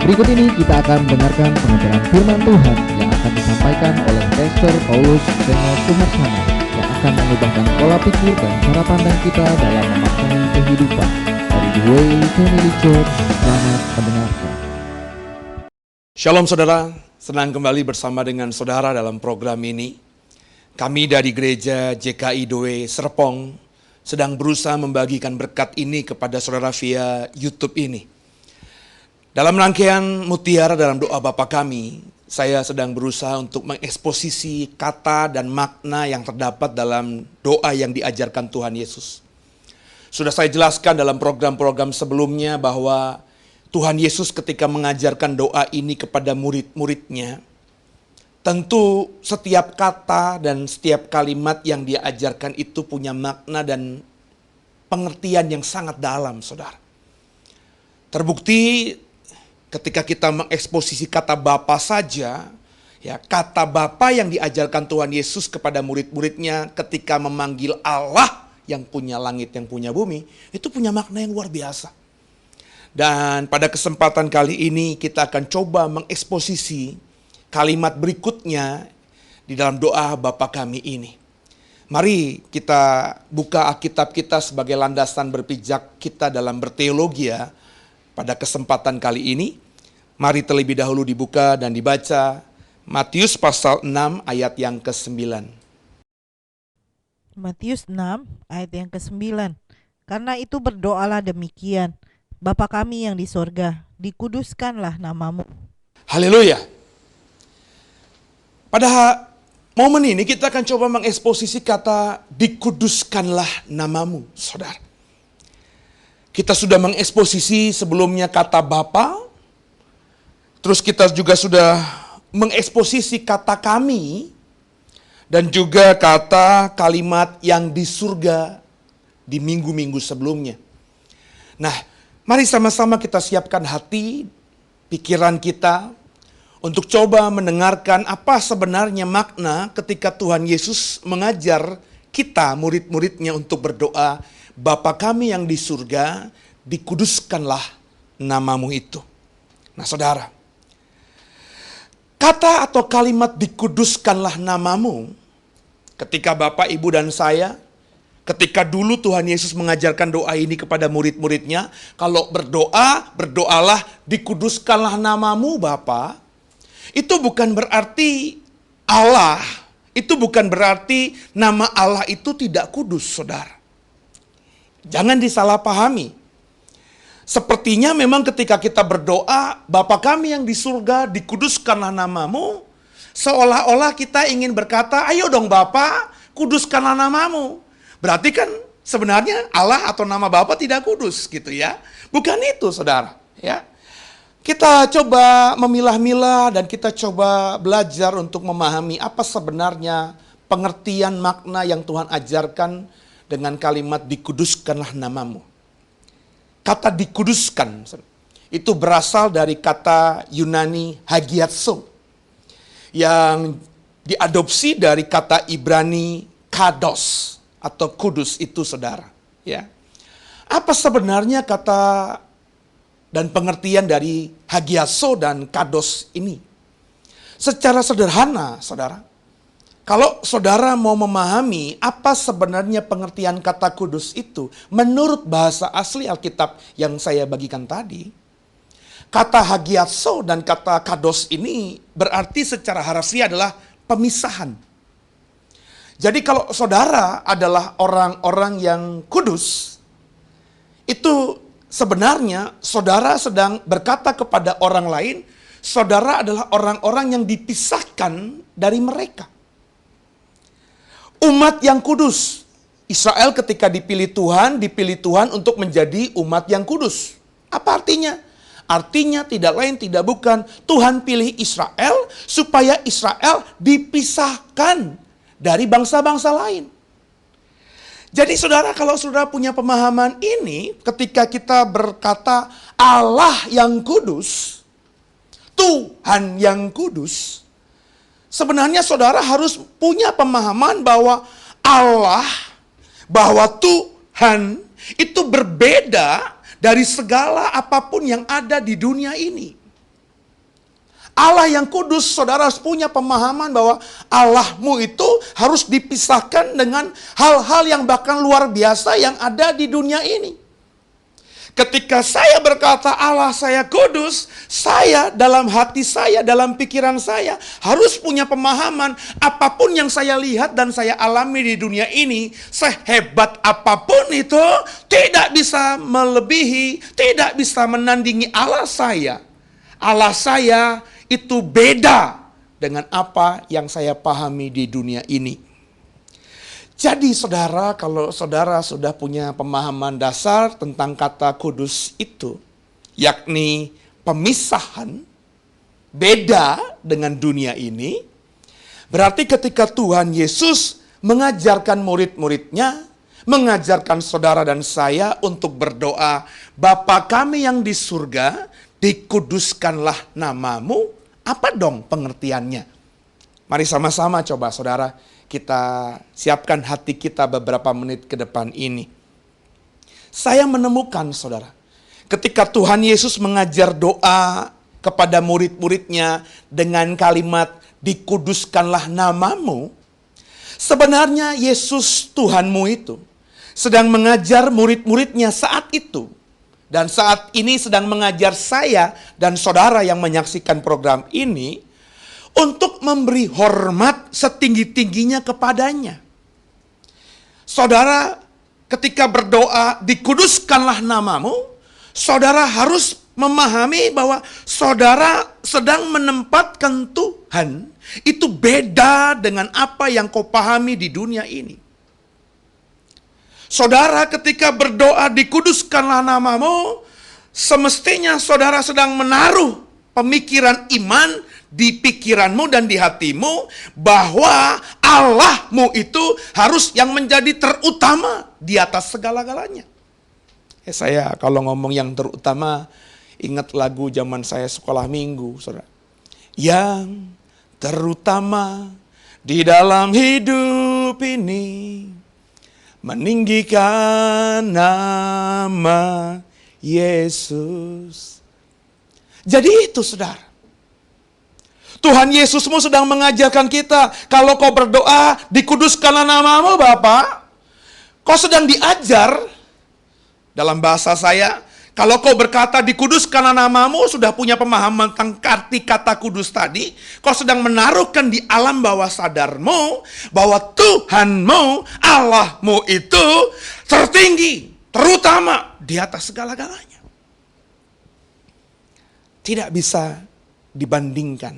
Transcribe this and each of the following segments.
Berikut ini kita akan mendengarkan pengajaran firman Tuhan yang akan disampaikan oleh Pastor Paulus Seno Suharsana yang akan mengubahkan pola pikir dan cara pandang kita dalam memaknai kehidupan. Dari The Way Family Church, selamat mendengarkan. Shalom saudara, senang kembali bersama dengan saudara dalam program ini. Kami dari gereja JKI Doe Serpong sedang berusaha membagikan berkat ini kepada saudara via YouTube ini. Dalam rangkaian Mutiara dalam doa Bapa kami, saya sedang berusaha untuk mengeksposisi kata dan makna yang terdapat dalam doa yang diajarkan Tuhan Yesus. Sudah saya jelaskan dalam program-program sebelumnya bahwa Tuhan Yesus ketika mengajarkan doa ini kepada murid-muridnya, tentu setiap kata dan setiap kalimat yang dia ajarkan itu punya makna dan pengertian yang sangat dalam, saudara. Terbukti ketika kita mengeksposisi kata Bapa saja, ya, kata Bapa yang diajarkan Tuhan Yesus kepada murid-muridnya ketika memanggil Allah yang punya langit, yang punya bumi, itu punya makna yang luar biasa. Dan pada kesempatan kali ini kita akan coba mengeksposisi kalimat berikutnya di dalam doa Bapa kami ini. Mari kita buka Alkitab kita sebagai landasan berpijak kita dalam berteologi ya. Pada kesempatan kali ini, mari terlebih dahulu dibuka dan dibaca Matius pasal 6 ayat yang ke-9. Matius 6 ayat yang ke-9. Karena itu berdoalah demikian, Bapa kami yang di sorga, dikuduskanlah namamu. Haleluya. Pada momen ini kita akan coba mengeksposisi kata dikuduskanlah namamu, saudara. Kita sudah mengeksposisi sebelumnya kata Bapa, terus kita juga sudah mengeksposisi kata kami, dan juga kata kalimat yang di surga di minggu-minggu sebelumnya. Nah, mari sama-sama kita siapkan hati, pikiran kita, untuk coba mendengarkan apa sebenarnya makna ketika Tuhan Yesus mengajar kita, murid-muridnya, untuk berdoa, Bapa kami yang di surga, dikuduskanlah namamu itu. Nah saudara, kata atau kalimat dikuduskanlah namamu, ketika Bapak, Ibu, dan saya, ketika dulu Tuhan Yesus mengajarkan doa ini kepada murid-muridnya, kalau berdoa, berdoalah dikuduskanlah namamu Bapa, itu bukan berarti Allah, itu bukan berarti nama Allah itu tidak kudus, saudara. Jangan disalahpahami. Sepertinya memang ketika kita berdoa, Bapa kami yang di surga, dikuduskanlah namamu, seolah-olah kita ingin berkata, ayo dong Bapa, kuduskanlah namamu. Berarti kan sebenarnya Allah atau nama Bapa tidak kudus gitu ya. Bukan itu saudara. Ya. Kita coba memilah-milah dan kita coba belajar untuk memahami apa sebenarnya pengertian makna yang Tuhan ajarkan dengan kalimat dikuduskanlah namamu. Kata dikuduskan itu berasal dari kata Yunani hagiazo yang diadopsi dari kata Ibrani kados atau kudus itu saudara. Ya. Apa sebenarnya kata dan pengertian dari hagiazo dan kados ini? Secara sederhana saudara, kalau saudara mau memahami apa sebenarnya pengertian kata kudus itu, menurut bahasa asli Alkitab yang saya bagikan tadi, kata hagiazo dan kata kados ini berarti secara harfiah adalah pemisahan. Jadi kalau saudara adalah orang-orang yang kudus, itu sebenarnya saudara sedang berkata kepada orang lain, saudara adalah orang-orang yang dipisahkan dari mereka. Umat yang kudus. Israel ketika dipilih Tuhan untuk menjadi umat yang kudus. Apa artinya? Artinya tidak lain tidak bukan Tuhan pilih Israel supaya Israel dipisahkan dari bangsa-bangsa lain. Jadi saudara, kalau saudara punya pemahaman ini, ketika kita berkata Allah yang kudus, Tuhan yang kudus, sebenarnya saudara harus punya pemahaman bahwa Allah, bahwa Tuhan itu berbeda dari segala apapun yang ada di dunia ini. Allah yang kudus, saudara harus punya pemahaman bahwa Allahmu itu harus dipisahkan dengan hal-hal yang bahkan luar biasa yang ada di dunia ini. Ketika saya berkata Allah saya kudus, saya dalam hati saya, dalam pikiran saya harus punya pemahaman apapun yang saya lihat dan saya alami di dunia ini, sehebat apapun itu tidak bisa melebihi, tidak bisa menandingi Allah saya. Allah saya itu beda dengan apa yang saya pahami di dunia ini. Jadi saudara, kalau saudara sudah punya pemahaman dasar tentang kata kudus itu, yakni pemisahan, beda dengan dunia ini, berarti ketika Tuhan Yesus mengajarkan murid-muridnya, mengajarkan saudara dan saya untuk berdoa, Bapa kami yang di surga, dikuduskanlah namamu, apa dong pengertiannya? Mari sama-sama coba saudara, kita siapkan hati kita beberapa menit ke depan ini. Saya menemukan saudara, ketika Tuhan Yesus mengajar doa kepada murid-muridnya dengan kalimat dikuduskanlah namamu, sebenarnya Yesus Tuhanmu itu sedang mengajar murid-muridnya saat itu. Dan saat ini sedang mengajar saya dan saudara yang menyaksikan program ini untuk memberi hormat setinggi-tingginya kepadanya. Saudara, ketika berdoa, dikuduskanlah namamu, saudara harus memahami bahwa saudara sedang menempatkan Tuhan itu beda dengan apa yang kau pahami di dunia ini. Saudara, ketika berdoa, dikuduskanlah namamu, semestinya saudara sedang menaruh pemikiran iman di pikiranmu dan di hatimu bahwa Allahmu itu harus yang menjadi terutama di atas segala-galanya. Saya kalau ngomong yang terutama ingat lagu zaman saya sekolah minggu, saudara. Yang terutama di dalam hidup ini meninggikan nama Yesus. Jadi itu saudara. Tuhan Yesusmu sedang mengajarkan kita, kalau kau berdoa, dikuduskanlah namamu Bapa. Kau sedang diajar, dalam bahasa saya, kalau kau berkata dikuduskanlah namamu, sudah punya pemahaman tentang arti kata kudus tadi, kau sedang menaruhkan di alam bawah sadarmu, bahwa Tuhanmu, Allahmu itu tertinggi, terutama di atas segala-galanya. Tidak bisa dibandingkan.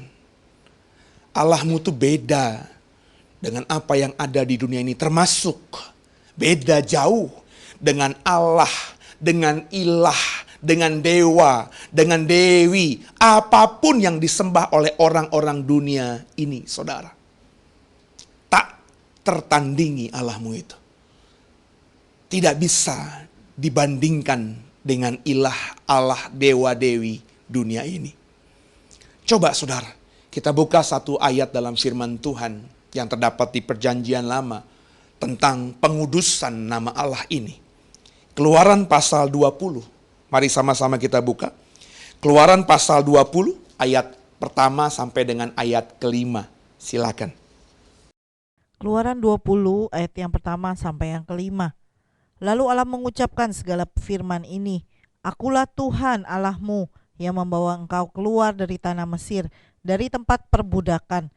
Allahmu itu beda dengan apa yang ada di dunia ini. Termasuk beda jauh dengan Allah, dengan ilah, dengan dewa, dengan dewi. Apapun yang disembah oleh orang-orang dunia ini, saudara. Tak tertandingi Allahmu itu. Tidak bisa dibandingkan dengan ilah, Allah, dewa, dewi dunia ini. Coba saudara, kita buka satu ayat dalam firman Tuhan yang terdapat di Perjanjian Lama tentang pengudusan nama Allah ini. Keluaran pasal 20. Mari sama-sama kita buka. Keluaran pasal 20 ayat pertama sampai dengan ayat kelima. Silakan. Keluaran 20 ayat yang pertama sampai yang kelima. Lalu Allah mengucapkan segala firman ini, Akulah Tuhan Allahmu yang membawa engkau keluar dari tanah Mesir, dari tempat perbudakan.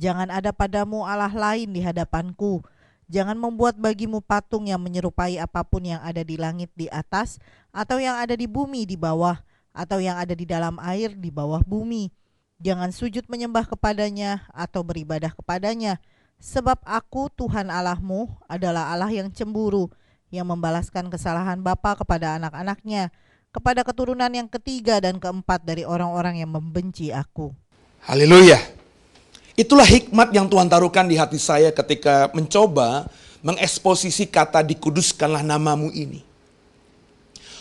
Jangan ada padamu Allah lain di hadapanku. Jangan membuat bagimu patung yang menyerupai apapun yang ada di langit di atas, atau yang ada di bumi di bawah, atau yang ada di dalam air di bawah bumi. Jangan sujud menyembah kepadanya atau beribadah kepadanya, sebab aku Tuhan Allahmu adalah Allah yang cemburu, yang membalaskan kesalahan bapa kepada anak-anaknya, kepada keturunan yang ketiga dan keempat dari orang-orang yang membenci aku. Haleluya. Itulah hikmat yang Tuhan taruhkan di hati saya ketika mencoba mengeksposisi kata dikuduskanlah namamu ini.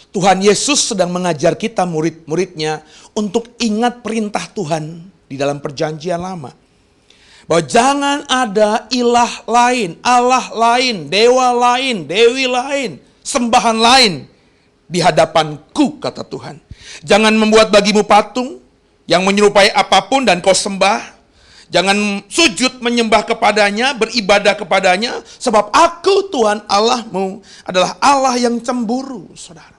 Tuhan Yesus sedang mengajar kita murid-muridnya untuk ingat perintah Tuhan di dalam perjanjian lama. Bahwa jangan ada ilah lain, Allah lain, dewa lain, dewi lain, sembahan lain di hadapanku, kata Tuhan. Jangan membuat bagimu patung yang menyerupai apapun dan kau sembah. Jangan sujud menyembah kepadanya, beribadah kepadanya, sebab aku Tuhan Allahmu adalah Allah yang cemburu, saudara.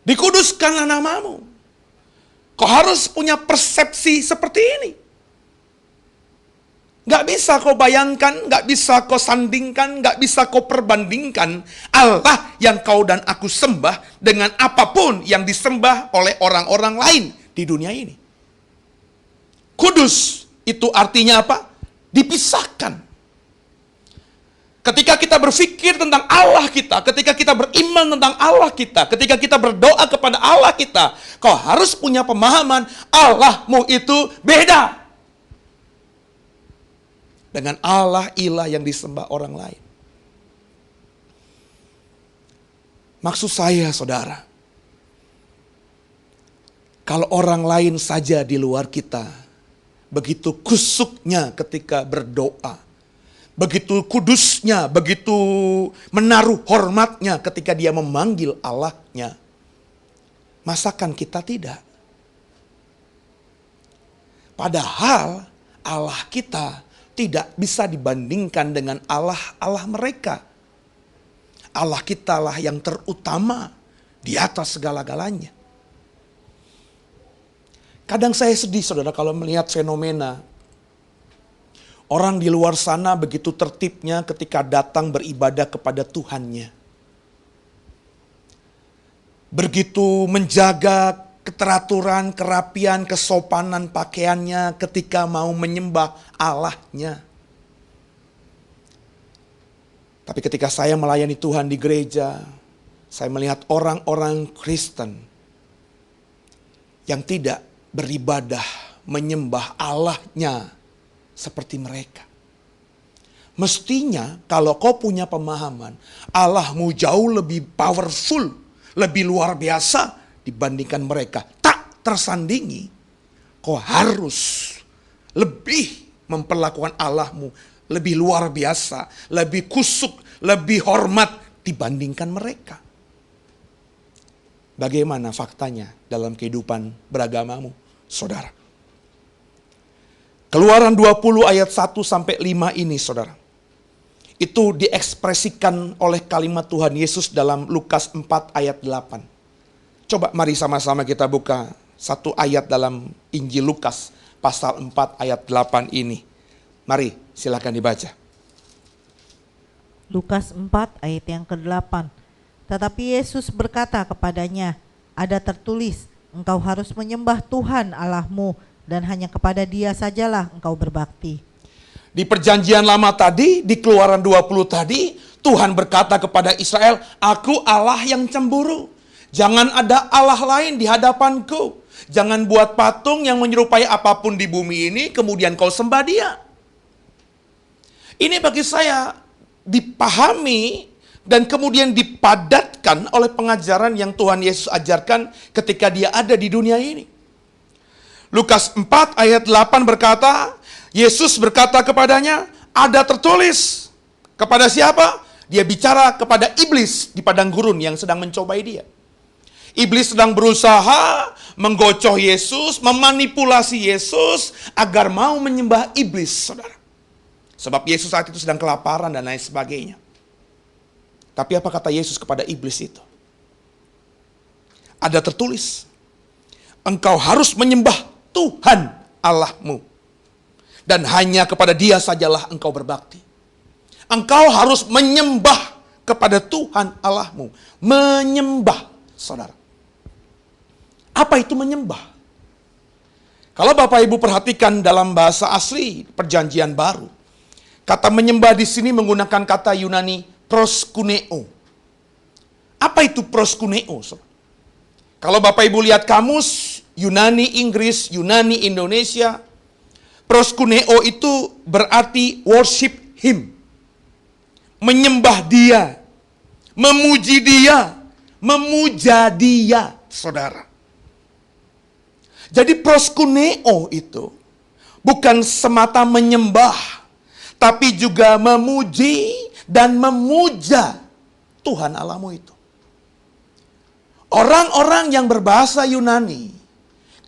Dikuduskanlah namamu. Kau harus punya persepsi seperti ini. Gak bisa kau bayangkan, gak bisa kau sandingkan, gak bisa kau perbandingkan Allah yang kau dan aku sembah dengan apapun yang disembah oleh orang-orang lain di dunia ini. Kudus itu artinya apa? Dipisahkan. Ketika kita berpikir tentang Allah kita, ketika kita beriman tentang Allah kita, ketika kita berdoa kepada Allah kita, kau harus punya pemahaman Allahmu itu beda dengan Allah ilah yang disembah orang lain. Maksud saya, saudara, kalau orang lain saja di luar kita begitu kusuknya ketika berdoa, begitu kudusnya, begitu menaruh hormatnya ketika dia memanggil Allahnya, masakan kita tidak? Padahal Allah kita tidak bisa dibandingkan dengan Allah mereka. Allah kita lah yang terutama di atas segala-galanya. Kadang saya sedih, saudara, kalau melihat fenomena orang di luar sana begitu tertibnya ketika datang beribadah kepada Tuhannya. Begitu menjaga keteraturan, kerapian, kesopanan pakaiannya ketika mau menyembah Allahnya. Tapi ketika saya melayani Tuhan di gereja, saya melihat orang-orang Kristen yang tidak beribadah, menyembah Allahnya seperti mereka. Mestinya kalau kau punya pemahaman Allahmu jauh lebih powerful, lebih luar biasa dibandingkan mereka, tak tersandingi, kau harus lebih memperlakukan Allahmu lebih luar biasa, lebih kusuk, lebih hormat dibandingkan mereka. Bagaimana faktanya dalam kehidupan beragamamu, saudara? Keluaran 20 ayat 1 sampai 5 ini, saudara, itu diekspresikan oleh kalimat Tuhan Yesus dalam Lukas 4 ayat 8. Coba mari sama-sama kita buka satu ayat dalam Injil Lukas pasal 4 ayat 8 ini. Mari silakan dibaca. Lukas 4 ayat yang ke-8. Tetapi Yesus berkata kepadanya, ada tertulis, engkau harus menyembah Tuhan Allahmu dan hanya kepada Dia sajalah engkau berbakti. Di perjanjian lama tadi, di Keluaran 20 tadi, Tuhan berkata kepada Israel, aku Allah yang cemburu. Jangan ada Allah lain di hadapanku. Jangan buat patung yang menyerupai apapun di bumi ini, kemudian kau sembah dia. Ini bagi saya dipahami dan kemudian dipadatkan oleh pengajaran yang Tuhan Yesus ajarkan ketika dia ada di dunia ini. Lukas 4 ayat 8 berkata, Yesus berkata kepadanya, ada tertulis. Kepada siapa? Dia bicara kepada iblis di padang gurun yang sedang mencobai dia. Iblis sedang berusaha menggocoh Yesus, memanipulasi Yesus agar mau menyembah iblis, saudara. Sebab Yesus saat itu sedang kelaparan dan lain sebagainya. Tapi apa kata Yesus kepada iblis itu? Ada tertulis, engkau harus menyembah Tuhan Allahmu. Dan hanya kepada Dia sajalah engkau berbakti. Engkau harus menyembah kepada Tuhan Allahmu. Menyembah, saudara. Apa itu menyembah? Kalau Bapak Ibu perhatikan dalam bahasa asli Perjanjian Baru, kata menyembah di sini menggunakan kata Yunani proskuneo. Apa itu proskuneo? Kalau Bapak Ibu lihat kamus Yunani Inggris, Yunani Indonesia, proskuneo itu berarti worship Him. Menyembah Dia, memuji Dia, memuja Dia, saudara. Jadi proskuneo itu bukan semata menyembah, tapi juga memuji dan memuja Tuhan Allahmu itu. Orang-orang yang berbahasa Yunani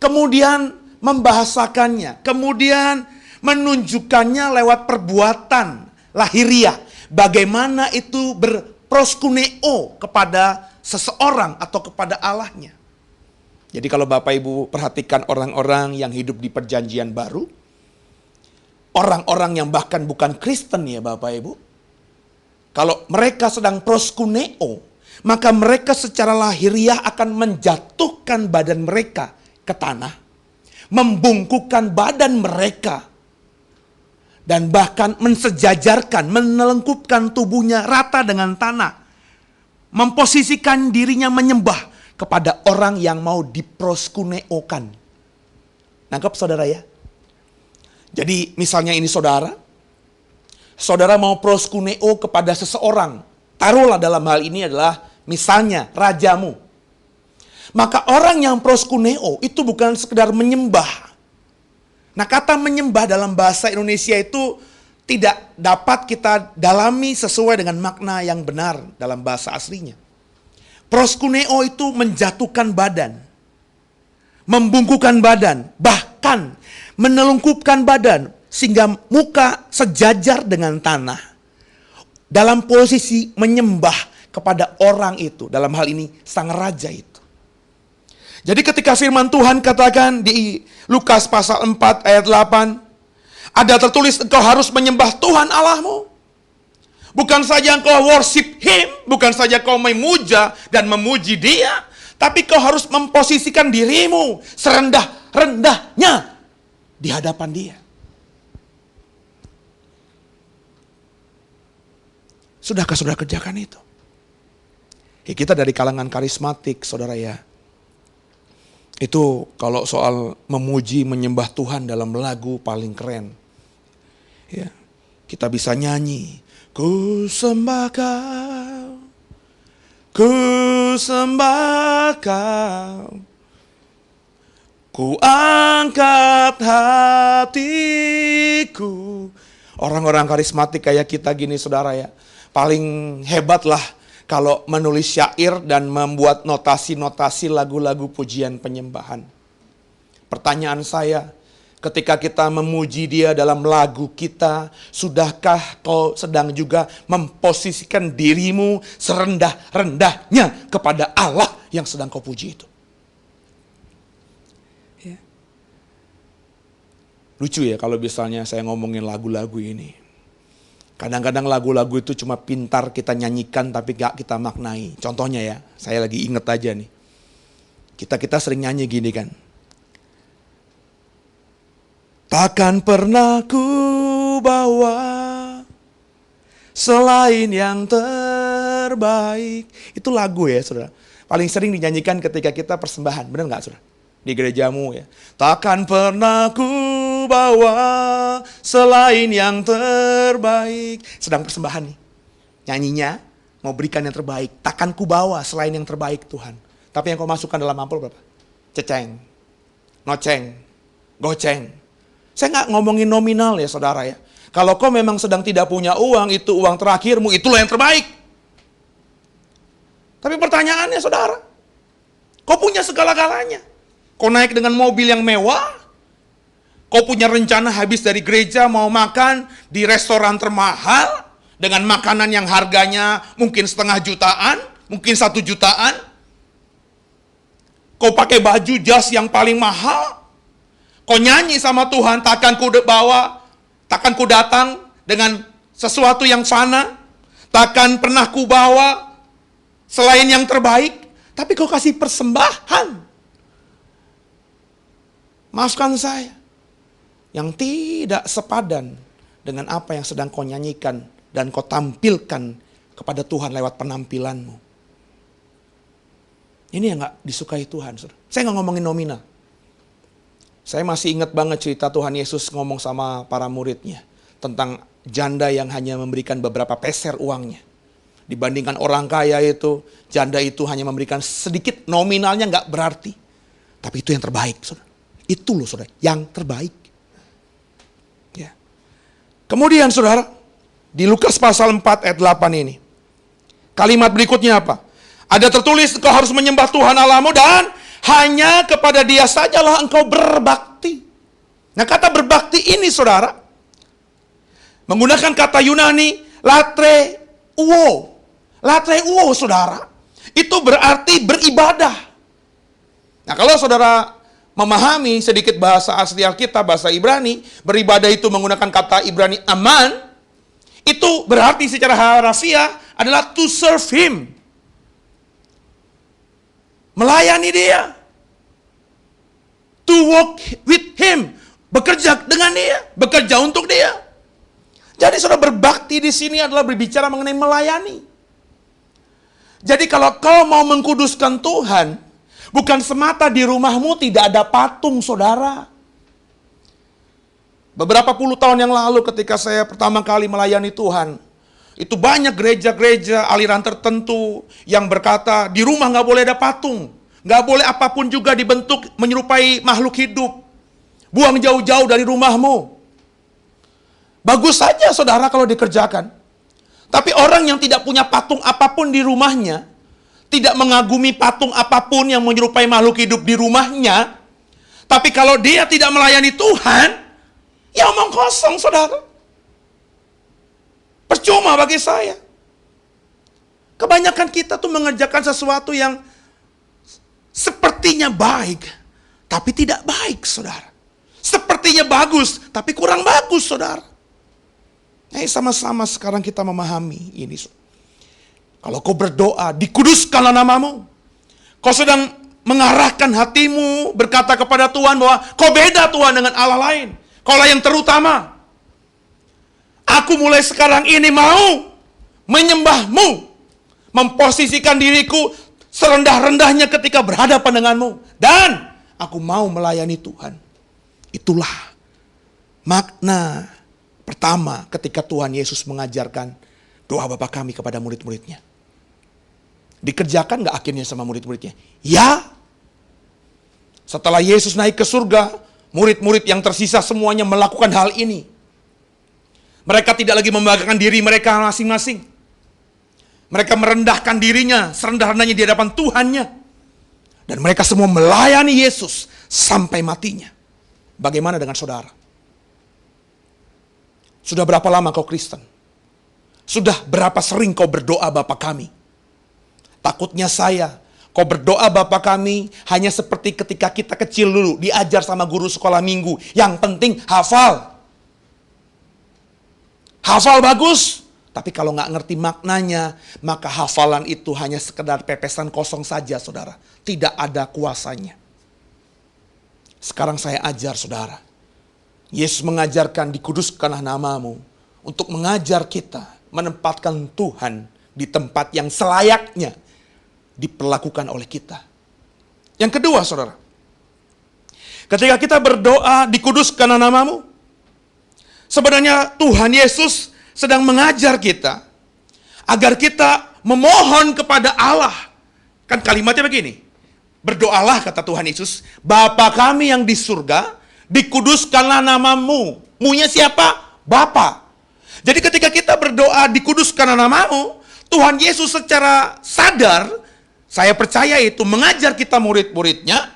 kemudian membahasakannya, kemudian menunjukkannya lewat perbuatan lahiriah. Bagaimana itu berproskuneo kepada seseorang atau kepada Allahnya. Jadi kalau Bapak Ibu perhatikan orang-orang yang hidup di Perjanjian Baru, orang-orang yang bahkan bukan Kristen ya Bapak Ibu, kalau mereka sedang proskuneo, maka mereka secara lahiriah akan menjatuhkan badan mereka ke tanah, membungkukkan badan mereka, dan bahkan mensejajarkan, menelengkupkan tubuhnya rata dengan tanah. Memposisikan dirinya menyembah kepada orang yang mau diproskuneokan. Nangkep saudara ya? Jadi misalnya ini saudara mau proskuneo kepada seseorang. Taruhlah dalam hal ini adalah misalnya rajamu. Maka orang yang proskuneo itu bukan sekedar menyembah. Nah, kata menyembah dalam bahasa Indonesia itu tidak dapat kita dalami sesuai dengan makna yang benar dalam bahasa aslinya. Proskuneo itu menjatuhkan badan, membungkukkan badan, bahkan menelungkupkan badan sehingga muka sejajar dengan tanah. Dalam posisi menyembah kepada orang itu, dalam hal ini sang raja itu. Jadi ketika firman Tuhan katakan di Lukas pasal 4 ayat 8, ada tertulis engkau harus menyembah Tuhan Allahmu. Bukan saja engkau worship Him, bukan saja kau memuja dan memuji Dia, tapi kau harus memposisikan dirimu serendah-rendahnya di hadapan Dia. Sudahkah saudara kerjakan itu? Ya, kita dari kalangan karismatik, saudara ya. Itu kalau soal memuji, menyembah Tuhan dalam lagu paling keren. Ya, kita bisa nyanyi. Ku sembah Kau, ku sembah Kau, ku angkat hatiku. Orang-orang karismatik kayak kita gini saudara ya, paling hebat lah kalau menulis syair dan membuat notasi-notasi lagu-lagu pujian penyembahan. Pertanyaan saya, ketika kita memuji Dia dalam lagu kita, sudahkah kau sedang juga memposisikan dirimu serendah-rendahnya kepada Allah yang sedang kau puji itu? Ya. Lucu ya kalau misalnya saya ngomongin lagu-lagu ini. Kadang-kadang lagu-lagu itu cuma pintar kita nyanyikan tapi gak kita maknai. Contohnya ya, saya lagi inget aja nih. Kita sering nyanyi gini kan. Takkan pernah ku bawa selain yang terbaik. Itu lagu ya saudara. Paling sering dinyanyikan ketika kita persembahan. Benar gak saudara? Di gerejamu ya. Takkan pernah ku bawa selain yang terbaik. Sedang persembahan nih. Nyanyinya mau berikan yang terbaik. Takkan ku bawa selain yang terbaik Tuhan. Tapi yang kau masukkan dalam ampul berapa? Ceceng, noceng, goceng. Saya gak ngomongin nominal ya saudara ya. Kalau kau memang sedang tidak punya uang, itu uang terakhirmu, itulah yang terbaik. Tapi pertanyaannya saudara, kau punya segala-galanya. Kau naik dengan mobil yang mewah, kau punya rencana habis dari gereja mau makan di restoran termahal, dengan makanan yang harganya mungkin 500 jutaan, mungkin 1 jutaan. Kau pakai baju jas yang paling mahal, kau nyanyi sama Tuhan, takkan ku bawa Takkan ku datang dengan sesuatu yang fana, takkan pernah ku bawa selain yang terbaik, tapi kau kasih persembahan. Maafkan saya, yang tidak sepadan dengan apa yang sedang kau nyanyikan dan kau tampilkan kepada Tuhan lewat penampilanmu. Ini yang gak disukai Tuhan. Saya gak ngomongin nominal. Saya masih ingat banget cerita Tuhan Yesus ngomong sama para muridnya tentang janda yang hanya memberikan beberapa peser uangnya. Dibandingkan orang kaya itu, janda itu hanya memberikan sedikit, nominalnya gak berarti. Tapi itu yang terbaik, saudara. Itu loh saudara, yang terbaik. Ya. Kemudian saudara, di Lukas pasal 4 ayat 8 ini, kalimat berikutnya apa? Ada tertulis, engkau harus menyembah Tuhan Allahmu dan hanya kepada Dia sajalah engkau berbakti. Nah, kata berbakti ini saudara, menggunakan kata Yunani, latreuo. Latreuo saudara, itu berarti beribadah. Nah, kalau saudara memahami sedikit bahasa asli Alkitab, bahasa Ibrani, beribadah itu menggunakan kata Ibrani aman, itu berarti secara harafiah adalah to serve Him. Melayani Dia. To walk with Him. Bekerja dengan Dia, bekerja untuk Dia. Jadi saudara, berbakti di sini adalah berbicara mengenai melayani. Jadi kalau kau mau mengkuduskan Tuhan, bukan semata di rumahmu tidak ada patung, saudara. Beberapa puluh tahun yang lalu ketika saya pertama kali melayani Tuhan, itu banyak gereja-gereja aliran tertentu yang berkata, di rumah nggak boleh ada patung. Nggak boleh apapun juga dibentuk menyerupai makhluk hidup. Buang jauh-jauh dari rumahmu. Bagus saja saudara kalau dikerjakan. Tapi orang yang tidak punya patung apapun di rumahnya, tidak mengagumi patung apapun yang menyerupai makhluk hidup di rumahnya, tapi kalau dia tidak melayani Tuhan, ya omong kosong saudara. Percuma bagi saya. Kebanyakan kita tuh mengerjakan sesuatu yang sepertinya baik, tapi tidak baik saudara. Sepertinya bagus, tapi kurang bagus saudara. Sama-sama sekarang kita memahami ini. Kalau kau berdoa, dikuduskanlah namamu. Kau sedang mengarahkan hatimu, berkata kepada Tuhan bahwa kau beda Tuhan dengan Allah lain. Kaulah yang terutama. Aku mulai sekarang ini mau menyembahmu. Memposisikan diriku serendah-rendahnya ketika berhadapan denganmu. Dan aku mau melayani Tuhan. Itulah makna pertama ketika Tuhan Yesus mengajarkan doa Bapa kami kepada murid-muridnya. Dikerjakan gak akhirnya sama murid-muridnya? Ya. Setelah Yesus naik ke surga, murid-murid yang tersisa semuanya melakukan hal ini. Mereka tidak lagi membanggakan diri mereka masing-masing. Mereka merendahkan dirinya, serendah-rendahnya di hadapan Tuhannya. Dan mereka semua melayani Yesus sampai matinya. Bagaimana dengan saudara? Sudah berapa lama kau Kristen? Sudah berapa sering kau berdoa Bapa kami? Takutnya saya, kau berdoa Bapa kami hanya seperti ketika kita kecil dulu, diajar sama guru sekolah minggu. Yang penting hafal. Hafal bagus, tapi kalau nggak ngerti maknanya, maka hafalan itu hanya sekedar pepesan kosong saja, saudara. Tidak ada kuasanya. Sekarang saya ajar, saudara. Yesus mengajarkan dikuduskanlah namamu untuk mengajar kita menempatkan Tuhan di tempat yang selayaknya diperlakukan oleh kita. Yang kedua, saudara, ketika kita berdoa dikuduskanlah namamu, sebenarnya Tuhan Yesus sedang mengajar kita agar kita memohon kepada Allah. Kan kalimatnya begini, berdoalah kata Tuhan Yesus, Bapa kami yang di surga, dikuduskanlah namamu. Munya siapa? Bapa. Jadi ketika kita berdoa dikuduskanlah namamu, Tuhan Yesus secara sadar, saya percaya itu mengajar kita murid-muridnya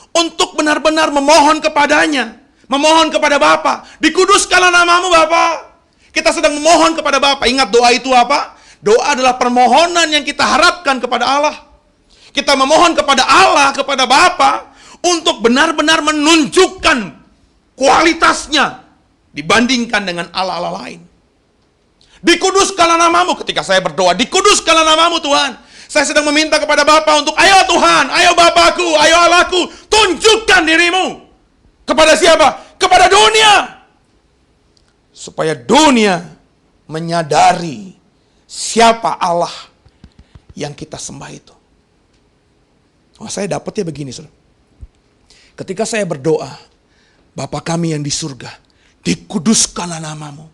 untuk benar-benar memohon kepadanya. Memohon kepada Bapa. Dikuduskanlah namamu Bapa. Kita sedang memohon kepada Bapa. Ingat doa itu apa? Doa adalah permohonan yang kita harapkan kepada Allah. Kita memohon kepada Allah, kepada Bapa, untuk benar-benar menunjukkan kualitasnya dibandingkan dengan Allah-Allah lain. Dikuduskanlah namamu ketika saya berdoa. Dikuduskanlah namamu Tuhan. Saya sedang meminta kepada Bapa untuk, ayo Tuhan, ayo Bapakku, ayo Allahku, tunjukkan dirimu. Kepada siapa? Kepada dunia. Supaya dunia menyadari siapa Allah yang kita sembah itu. Oh, saya dapatnya begini, saudara. Ketika saya berdoa, Bapa kami yang di surga, dikuduskanlah namamu.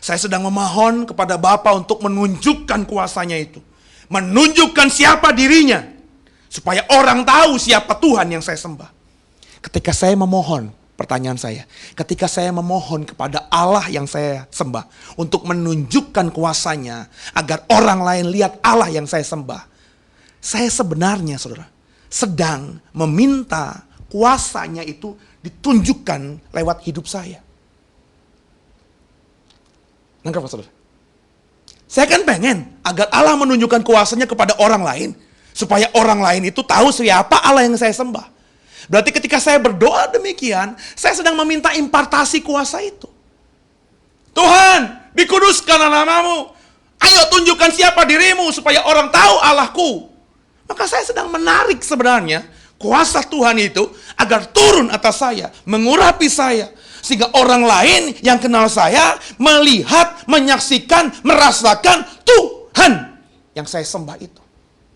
Saya sedang memohon kepada Bapa untuk menunjukkan kuasanya itu. Menunjukkan siapa dirinya. Supaya orang tahu siapa Tuhan yang saya sembah. Ketika saya memohon, pertanyaan saya, ketika saya memohon kepada Allah yang saya sembah untuk menunjukkan kuasanya agar orang lain lihat Allah yang saya sembah, saya sebenarnya, saudara, sedang meminta kuasanya itu ditunjukkan lewat hidup saya. Nangkep, saudara? Saya kan pengen agar Allah menunjukkan kuasanya kepada orang lain, supaya orang lain itu tahu siapa Allah yang saya sembah. Berarti ketika saya berdoa demikian, saya sedang meminta impartasi kuasa itu. Tuhan, dikuduskanlah namamu. Ayo tunjukkan siapa dirimu supaya orang tahu Allahku. Maka saya sedang menarik sebenarnya kuasa Tuhan itu agar turun atas saya, mengurapi saya. Sehingga orang lain yang kenal saya melihat, menyaksikan, merasakan Tuhan yang saya sembah itu.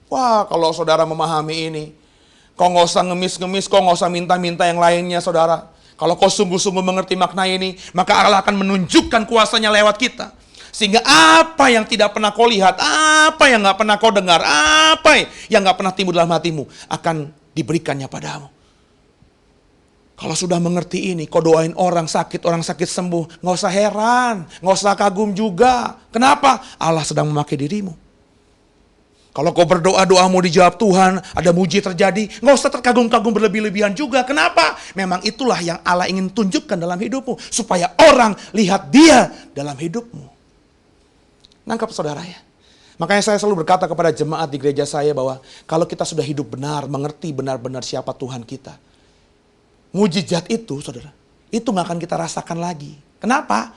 Wah, kalau saudara memahami ini, kau nggak usah ngemis-ngemis, kau nggak usah minta-minta yang lainnya, saudara. Kalau kau sungguh-sungguh mengerti makna ini, maka Allah akan menunjukkan kuasanya lewat kita. Sehingga apa yang tidak pernah kau lihat, apa yang nggak pernah kau dengar, apa yang nggak pernah timbul dalam hatimu, akan diberikannya padamu. Kalau sudah mengerti ini, kau doain orang sakit sembuh, nggak usah heran, nggak usah kagum juga. Kenapa? Allah sedang memakai dirimu. Kalau kau berdoa, doamu dijawab Tuhan, ada muji terjadi, nggak usah terkagum-kagum berlebih-lebihan juga. Kenapa? Memang itulah yang Allah ingin tunjukkan dalam hidupmu, supaya orang lihat Dia dalam hidupmu. Nangkap, saudara ya? Makanya saya selalu berkata kepada jemaat di gereja saya bahwa kalau kita sudah hidup benar, mengerti benar-benar siapa Tuhan kita, mujizat itu, saudara, itu gak akan kita rasakan lagi. Kenapa?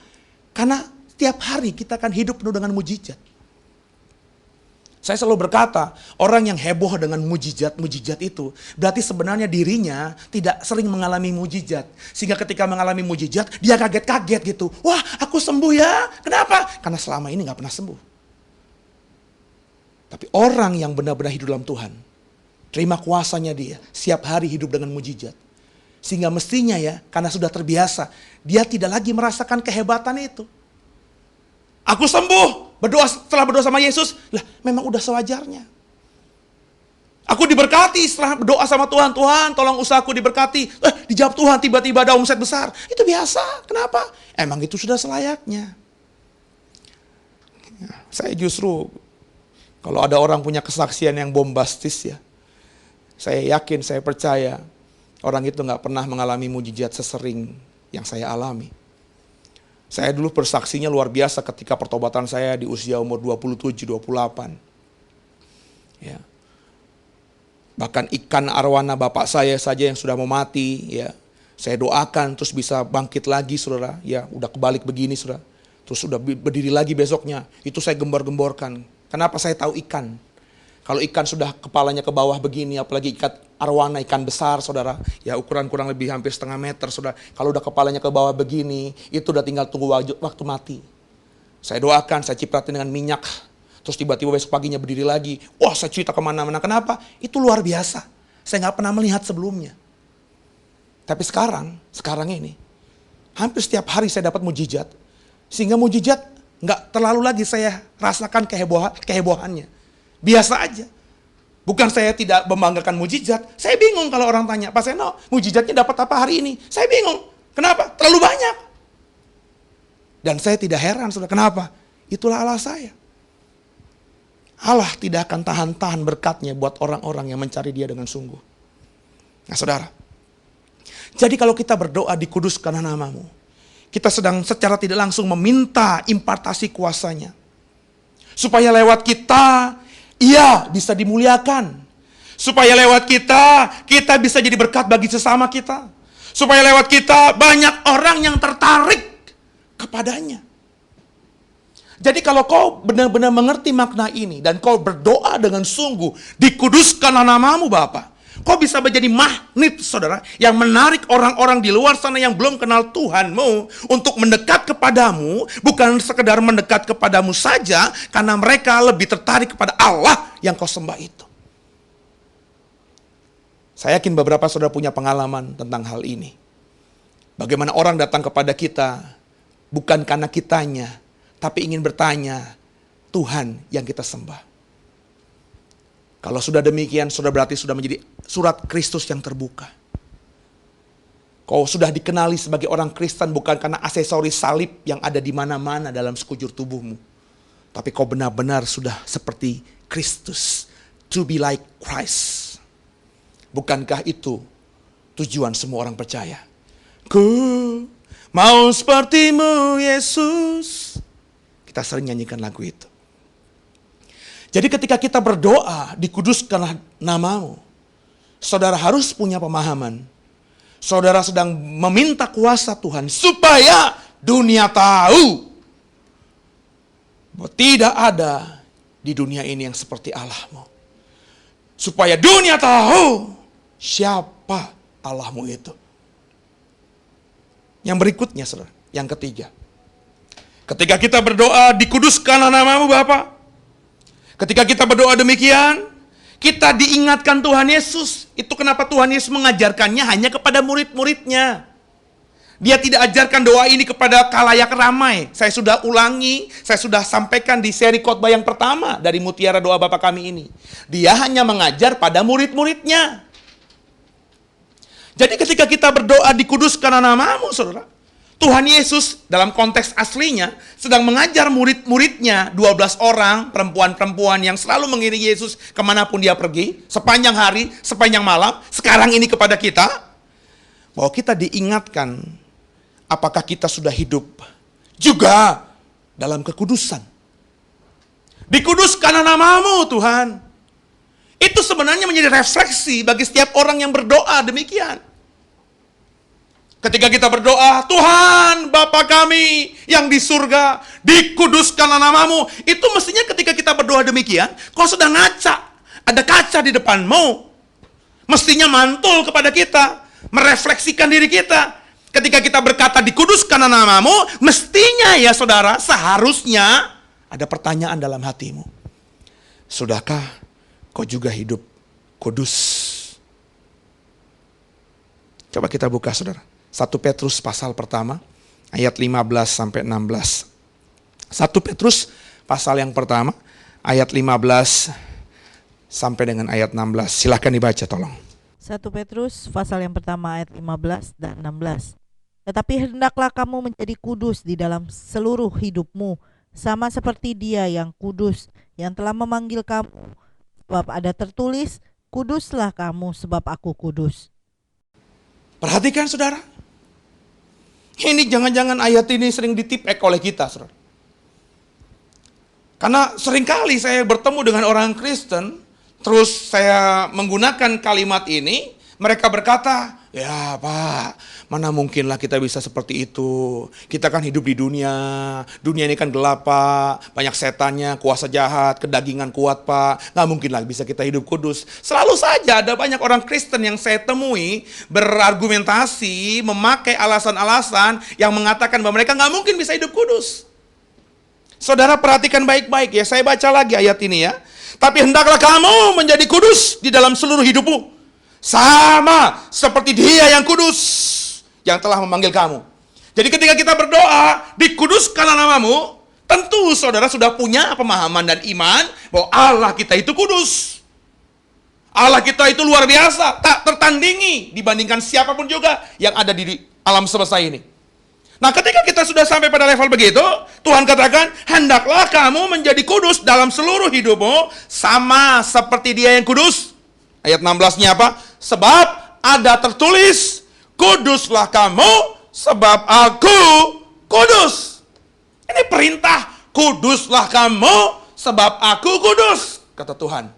Karena setiap hari kita akan hidup penuh dengan mujizat. Saya selalu berkata, orang yang heboh dengan mujizat itu, berarti sebenarnya dirinya tidak sering mengalami mujizat. Sehingga ketika mengalami mujizat, dia kaget-kaget gitu. Wah, aku sembuh ya. Kenapa? Karena selama ini gak pernah sembuh. Tapi orang yang benar-benar hidup dalam Tuhan, terima kuasanya dia, setiap hari hidup dengan mujizat. Sehingga mestinya ya, karena sudah terbiasa, dia tidak lagi merasakan kehebatan itu. Aku sembuh, setelah berdoa sama Yesus, lah memang udah sewajarnya. Aku diberkati setelah berdoa sama Tuhan, Tuhan tolong usahaku diberkati. Dijawab Tuhan, tiba-tiba ada omset besar. Itu biasa, kenapa? Emang itu sudah selayaknya. Saya justru, kalau ada orang punya kesaksian yang bombastis ya, saya yakin, saya percaya, orang itu gak pernah mengalami mujizat sesering yang saya alami. Saya dulu bersaksinya luar biasa ketika pertobatan saya di usia umur 27-28. Ya. Bahkan ikan arwana bapak saya saja yang sudah mau mati, ya, saya doakan terus bisa bangkit lagi, saudara. Ya, udah kebalik begini, saudara. Terus udah berdiri lagi besoknya. Itu saya gembar-gemborkan. Kenapa saya tahu ikan? Kalau ikan sudah kepalanya ke bawah begini, apalagi ikan arwana, ikan besar, saudara. Ya ukuran kurang lebih hampir setengah meter, saudara. Kalau udah kepalanya ke bawah begini, itu udah tinggal tunggu waktu mati. Saya doakan, saya cipratin dengan minyak. Terus tiba-tiba besok paginya berdiri lagi. Wah, saya cerita kemana-mana. Kenapa? Itu luar biasa. Saya nggak pernah melihat sebelumnya. Tapi sekarang ini, hampir setiap hari saya dapat mujizat. Sehingga mujizat nggak terlalu lagi saya rasakan kehebohannya. Biasa aja. Bukan saya tidak membanggakan mujizat. Saya bingung kalau orang tanya, Pak Seno, mujizatnya dapat apa hari ini? Saya bingung. Kenapa? Terlalu banyak. Dan saya tidak heran, saudara. Kenapa? Itulah Allah saya. Allah tidak akan tahan-tahan berkatnya buat orang-orang yang mencari Dia dengan sungguh. Nah, saudara. Jadi kalau kita berdoa dikuduskan namamu, kita sedang secara tidak langsung meminta impartasi kuasanya. Supaya lewat kita, Ia bisa dimuliakan. Supaya lewat kita bisa jadi berkat bagi sesama kita. Supaya lewat kita banyak orang yang tertarik kepadanya. Jadi kalau kau benar-benar mengerti makna ini dan kau berdoa dengan sungguh, dikuduskanlah namamu Bapa. Kau bisa menjadi magnet, saudara, yang menarik orang-orang di luar sana yang belum kenal Tuhanmu untuk mendekat kepadamu, bukan sekedar mendekat kepadamu saja, karena mereka lebih tertarik kepada Allah yang kau sembah itu. Saya yakin beberapa saudara punya pengalaman tentang hal ini. Bagaimana orang datang kepada kita, bukan karena kitanya, tapi ingin bertanya, Tuhan yang kita sembah. Kalau sudah demikian, saudara berarti sudah menjadi surat Kristus yang terbuka. Kau sudah dikenali sebagai orang Kristen bukan karena aksesoris salib yang ada di mana-mana dalam sekujur tubuhmu. Tapi kau benar-benar sudah seperti Kristus. To be like Christ. Bukankah itu tujuan semua orang percaya? Ku mau sepertimu Yesus. Kita sering nyanyikan lagu itu. Jadi ketika kita berdoa, dikuduskanlah namamu. Saudara harus punya pemahaman. Saudara sedang meminta kuasa Tuhan supaya dunia tahu bahwa tidak ada di dunia ini yang seperti Allahmu. Supaya dunia tahu siapa Allahmu itu. Yang berikutnya, saudara, yang ketiga. Ketika kita berdoa, dikuduskanlah namamu Bapa. Ketika kita berdoa demikian, kita diingatkan Tuhan Yesus. Itu kenapa Tuhan Yesus mengajarkannya hanya kepada murid-muridnya. Dia tidak ajarkan doa ini kepada khalayak ramai. Saya sudah ulangi, saya sudah sampaikan di seri khotbah yang pertama dari Mutiara Doa Bapa Kami ini. Dia hanya mengajar pada murid-muridnya. Jadi ketika kita berdoa dikuduskan namamu, saudara, Tuhan Yesus dalam konteks aslinya sedang mengajar murid-muridnya, 12 orang perempuan-perempuan yang selalu mengiringi Yesus kemanapun dia pergi, sepanjang hari, sepanjang malam, sekarang ini kepada kita, bahwa kita diingatkan apakah kita sudah hidup juga dalam kekudusan. Dikuduskan namamu Tuhan. Itu sebenarnya menjadi refleksi bagi setiap orang yang berdoa demikian. Ketika kita berdoa, Tuhan Bapa kami yang di surga, dikuduskanlah namamu. Itu mestinya ketika kita berdoa demikian, kau sedang ngaca. Ada kaca di depanmu. Mestinya mantul kepada kita, merefleksikan diri kita. Ketika kita berkata dikuduskanlah namamu, mestinya ya saudara, seharusnya ada pertanyaan dalam hatimu. Sudahkah kau juga hidup kudus? Coba kita buka saudara. 1 Petrus pasal pertama, ayat 15 sampai 16. 1 Petrus pasal yang pertama, ayat 15 sampai dengan ayat 16. Silahkan dibaca tolong. 1 Petrus pasal yang pertama ayat 15 dan 16. Tetapi hendaklah kamu menjadi kudus di dalam seluruh hidupmu, sama seperti Dia yang kudus, yang telah memanggil kamu. Sebab ada tertulis, kuduslah kamu sebab aku kudus. Perhatikan saudara. Ini jangan-jangan ayat ini sering ditipek oleh kita, saudara. Karena seringkali saya bertemu dengan orang Kristen, terus saya menggunakan kalimat ini, mereka berkata, ya Pak, mana mungkinlah kita bisa seperti itu. Kita kan hidup di dunia ini kan gelap Pak, banyak setannya, kuasa jahat, kedagingan kuat Pak, nggak mungkin lah bisa kita hidup kudus. Selalu saja ada banyak orang Kristen yang saya temui berargumentasi, memakai alasan-alasan yang mengatakan bahwa mereka nggak mungkin bisa hidup kudus. Saudara perhatikan baik-baik ya, saya baca lagi ayat ini ya. Tapi hendaklah kamu menjadi kudus di dalam seluruh hidupmu, sama seperti Dia yang kudus, yang telah memanggil kamu. Jadi ketika kita berdoa, dikuduskanlah namamu, tentu saudara sudah punya pemahaman dan iman bahwa Allah kita itu kudus. Allah kita itu luar biasa, tak tertandingi dibandingkan siapapun juga yang ada di alam semesta ini. Nah ketika kita sudah sampai pada level begitu, Tuhan katakan, hendaklah kamu menjadi kudus dalam seluruh hidupmu, sama seperti Dia yang kudus. Ayat 16-nya apa? Sebab ada tertulis, kuduslah kamu sebab aku kudus. Ini perintah, kuduslah kamu sebab aku kudus, kata Tuhan.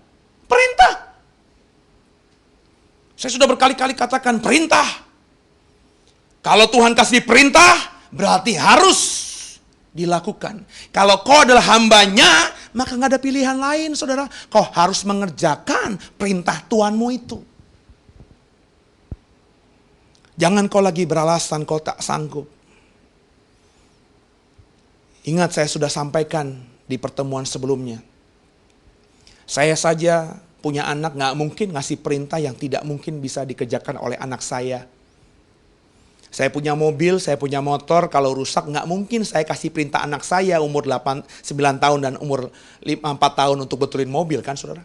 Perintah. Saya sudah berkali-kali katakan perintah. Kalau Tuhan kasih perintah, berarti harus. dilakukan. Kalau kau adalah hambanya, maka nggak ada pilihan lain, saudara. Kau harus mengerjakan perintah Tuhanmu itu. Jangan kau lagi beralasan kau tak sanggup. Ingat, saya sudah sampaikan di pertemuan sebelumnya. Saya saja punya anak, nggak mungkin ngasih perintah yang tidak mungkin bisa dikerjakan oleh anak saya. Saya punya mobil, saya punya motor, kalau rusak nggak mungkin saya kasih perintah anak saya umur 9 tahun dan umur 4 tahun untuk betulin mobil, kan saudara?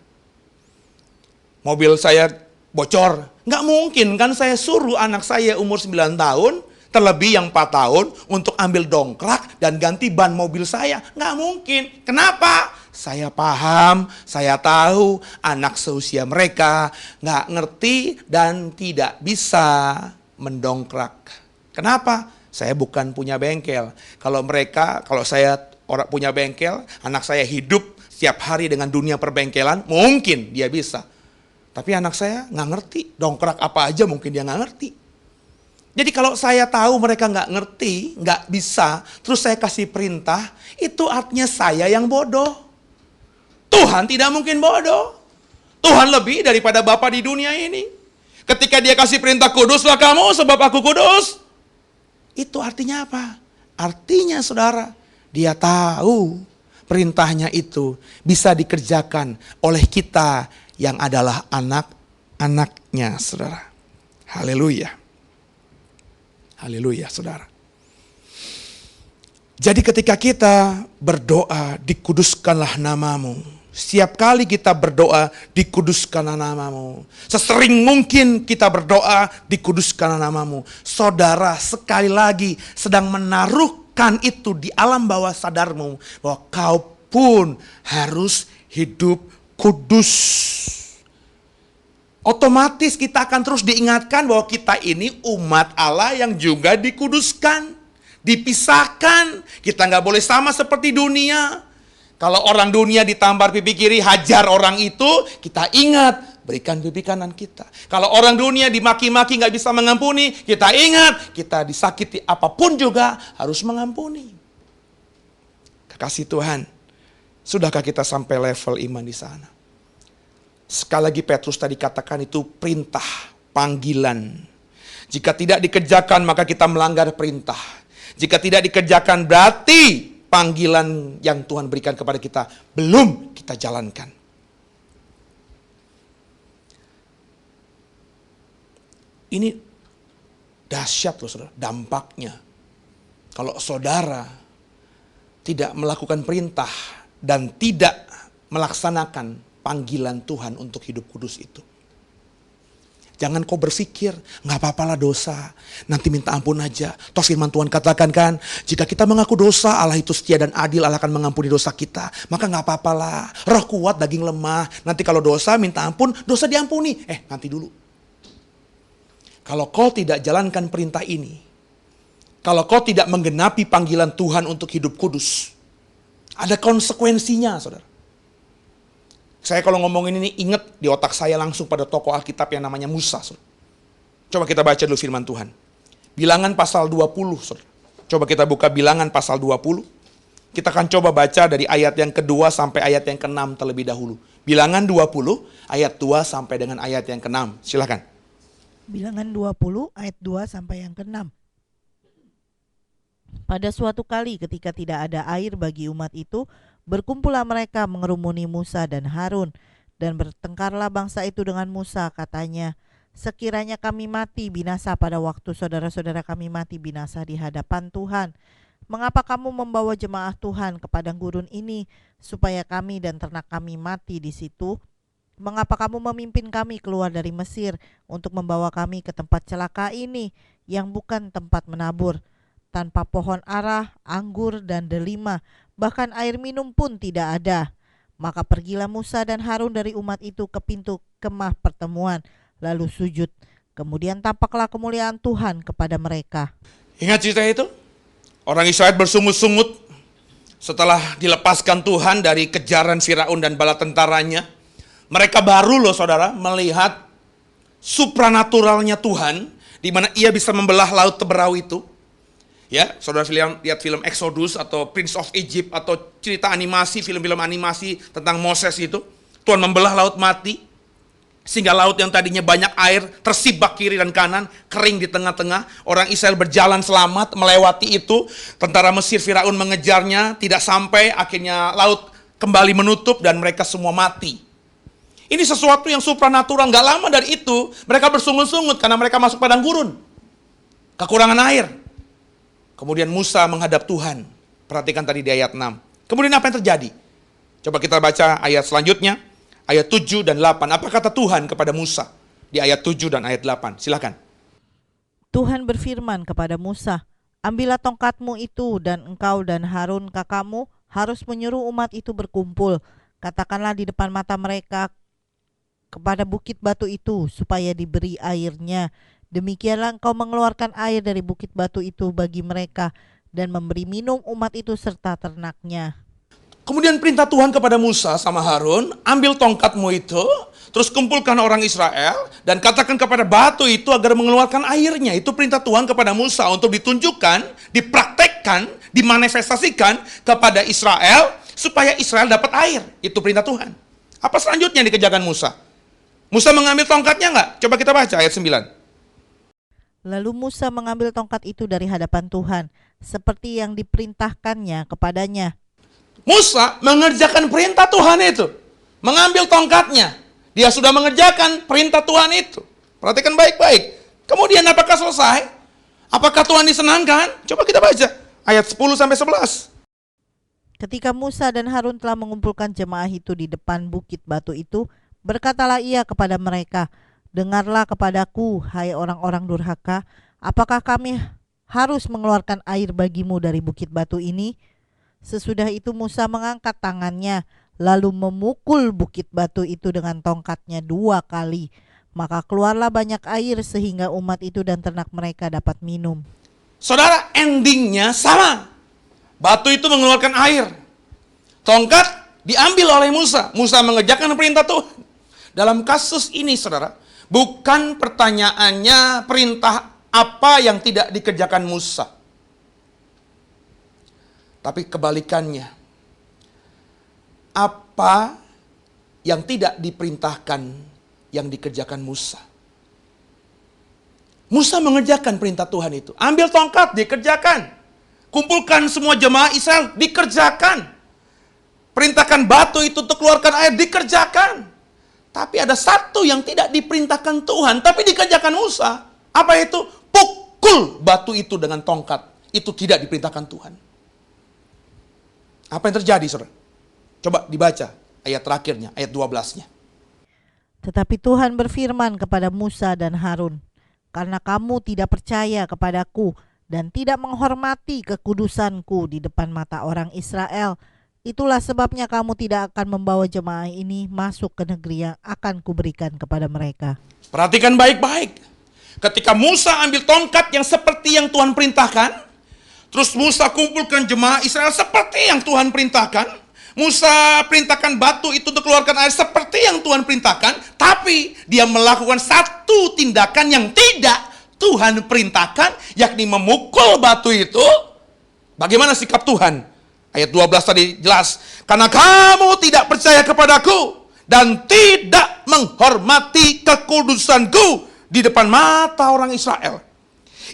Mobil saya bocor, nggak mungkin kan saya suruh anak saya umur 9 tahun, terlebih yang 4 tahun, untuk ambil dongkrak dan ganti ban mobil saya. Nggak mungkin. Kenapa? Saya paham, saya tahu anak seusia mereka nggak ngerti dan tidak bisa mendongkrak. Kenapa? Saya bukan punya bengkel. Kalau saya orang punya bengkel, anak saya hidup setiap hari dengan dunia perbengkelan, mungkin dia bisa. Tapi anak saya nggak ngerti, dongkrak apa aja mungkin dia nggak ngerti. Jadi kalau saya tahu mereka nggak ngerti, nggak bisa, terus saya kasih perintah, itu artinya saya yang bodoh. Tuhan tidak mungkin bodoh. Tuhan lebih daripada Bapa di dunia ini. Ketika dia kasih perintah, kuduslah kamu sebab aku kudus. Itu artinya apa? Artinya saudara, dia tahu perintahnya itu bisa dikerjakan oleh kita yang adalah anak-anaknya, saudara. Haleluya. Haleluya, saudara. Jadi ketika kita berdoa, dikuduskanlah namamu. Setiap kali kita berdoa, dikuduskanlah namamu. Sesering mungkin kita berdoa, dikuduskanlah namamu. Saudara, sekali lagi sedang menaruhkan itu di alam bawah sadarmu, bahwa kau pun harus hidup kudus. Otomatis kita akan terus diingatkan bahwa kita ini umat Allah yang juga dikuduskan, dipisahkan. Kita nggak boleh sama seperti dunia. Kalau orang dunia ditampar pipi kiri, hajar orang itu, kita ingat, berikan pipi kanan kita. Kalau orang dunia dimaki-maki nggak bisa mengampuni, kita ingat, kita disakiti apapun juga harus mengampuni. Kekasih Tuhan, sudahkah kita sampai level iman di sana? Sekali lagi Petrus tadi katakan itu perintah, panggilan. Jika tidak dikerjakan maka kita melanggar perintah. Jika tidak dikerjakan berarti panggilan yang Tuhan berikan kepada kita belum kita jalankan. Ini dahsyat loh saudara, dampaknya. Kalau saudara tidak melakukan perintah dan tidak melaksanakan panggilan Tuhan untuk hidup kudus itu. Jangan kau berpikir, nggak apa-apalah dosa, nanti minta ampun aja. Toh firman Tuhan katakan kan, jika kita mengaku dosa, Allah itu setia dan adil, Allah akan mengampuni dosa kita. Maka nggak apa-apalah, roh kuat, daging lemah. Nanti kalau dosa minta ampun, dosa diampuni. Nanti dulu. Kalau kau tidak jalankan perintah ini, kalau kau tidak menggenapi panggilan Tuhan untuk hidup kudus, ada konsekuensinya, saudara. Saya kalau ngomongin ini ingat di otak saya langsung pada tokoh Alkitab yang namanya Musa. Saudara. Coba kita baca dulu firman Tuhan. Bilangan pasal 20. Saudara. Coba kita buka Bilangan pasal 20. Kita akan coba baca dari ayat yang kedua sampai ayat yang ke-6 terlebih dahulu. Bilangan 20 ayat 2 sampai dengan ayat yang ke-6. Silakan. Bilangan 20 ayat 2 sampai yang ke-6. Pada suatu kali ketika tidak ada air bagi umat itu, berkumpullah mereka mengerumuni Musa dan Harun, dan bertengkarlah bangsa itu dengan Musa, katanya, sekiranya kami mati binasa pada waktu saudara-saudara kami mati binasa di hadapan Tuhan. Mengapa kamu membawa jemaah Tuhan ke padang gurun ini, supaya kami dan ternak kami mati di situ? Mengapa kamu memimpin kami keluar dari Mesir untuk membawa kami ke tempat celaka ini, yang bukan tempat menabur, tanpa pohon ara, anggur, dan delima, bahkan air minum pun tidak ada. Maka pergilah Musa dan Harun dari umat itu ke pintu kemah pertemuan, lalu sujud. Kemudian tampaklah kemuliaan Tuhan kepada mereka. Ingat cerita itu? Orang Israel bersungut-sungut setelah dilepaskan Tuhan dari kejaran Firaun dan bala tentaranya. Mereka baru loh saudara melihat supranaturalnya Tuhan, di mana ia bisa membelah laut Teberau itu. Ya, saudara lihat film Exodus atau Prince of Egypt atau cerita animasi, film-film animasi tentang Moses itu. Tuhan membelah laut mati, sehingga laut yang tadinya banyak air tersibak kiri dan kanan, kering di tengah-tengah. Orang Israel berjalan selamat melewati itu. Tentara Mesir Firaun mengejarnya, tidak sampai, akhirnya laut kembali menutup dan mereka semua mati. Ini sesuatu yang supranatural. Gak lama dari itu mereka bersungut-sungut karena mereka masuk padang gurun, kekurangan air. Kemudian Musa menghadap Tuhan. Perhatikan tadi di ayat 6. Kemudian apa yang terjadi? Coba kita baca ayat selanjutnya. Ayat 7 dan 8. Apa kata Tuhan kepada Musa? Di ayat 7 dan ayat 8. Silakan. Tuhan berfirman kepada Musa, ambillah tongkatmu itu dan engkau dan Harun kakakmu harus menyuruh umat itu berkumpul. Katakanlah di depan mata mereka kepada bukit batu itu supaya diberi airnya. Demikianlah engkau mengeluarkan air dari bukit batu itu bagi mereka dan memberi minum umat itu serta ternaknya. Kemudian perintah Tuhan kepada Musa sama Harun, ambil tongkatmu itu, terus kumpulkan orang Israel, dan katakan kepada batu itu agar mengeluarkan airnya. Itu perintah Tuhan kepada Musa untuk ditunjukkan, dipraktekkan, dimanifestasikan kepada Israel, supaya Israel dapat air. Itu perintah Tuhan. Apa selanjutnya yang dikerjakan Musa? Musa mengambil tongkatnya enggak? Coba kita baca ayat 9. Lalu Musa mengambil tongkat itu dari hadapan Tuhan, seperti yang diperintahkannya kepadanya. Musa mengerjakan perintah Tuhan itu. Mengambil tongkatnya. Dia sudah mengerjakan perintah Tuhan itu. Perhatikan baik-baik. Kemudian apakah selesai? Apakah Tuhan disenangkan? Coba kita baca. Ayat 10-11. Ketika Musa dan Harun telah mengumpulkan jemaah itu di depan bukit batu itu, berkatalah ia kepada mereka, dengarlah kepadaku, hai orang-orang durhaka, apakah kami harus mengeluarkan air bagimu dari bukit batu ini? Sesudah itu Musa mengangkat tangannya, lalu memukul bukit batu itu dengan tongkatnya 2 kali. Maka keluarlah banyak air sehingga umat itu dan ternak mereka dapat minum. Saudara, endingnya sama. Batu itu mengeluarkan air. Tongkat diambil oleh Musa. Musa mengerjakan perintah Tuhan. Dalam kasus ini, saudara, bukan pertanyaannya perintah apa yang tidak dikerjakan Musa. Tapi kebalikannya, apa yang tidak diperintahkan yang dikerjakan Musa. Musa mengerjakan perintah Tuhan itu. Ambil tongkat, dikerjakan. Kumpulkan semua jemaah Israel, dikerjakan. Perintahkan batu itu untuk keluarkan air, dikerjakan. Tapi ada satu yang tidak diperintahkan Tuhan, tapi dikerjakan Musa. Apa itu? Pukul batu itu dengan tongkat. Itu tidak diperintahkan Tuhan. Apa yang terjadi, saudara? Coba dibaca ayat terakhirnya, ayat 12-nya. Tetapi Tuhan berfirman kepada Musa dan Harun, karena kamu tidak percaya kepadaku dan tidak menghormati kekudusanku di depan mata orang Israel, itulah sebabnya kamu tidak akan membawa jemaah ini masuk ke negeri yang akan kuberikan kepada mereka. Perhatikan baik-baik. Ketika Musa ambil tongkat yang seperti yang Tuhan perintahkan, terus Musa kumpulkan jemaah Israel seperti yang Tuhan perintahkan. Musa perintahkan batu itu untuk keluarkan air seperti yang Tuhan perintahkan. Tapi dia melakukan satu tindakan yang tidak Tuhan perintahkan, yakni memukul batu itu. Bagaimana sikap Tuhan? Ayat 12 tadi jelas. Karena kamu tidak percaya kepadaku dan tidak menghormati kekudusanku di depan mata orang Israel.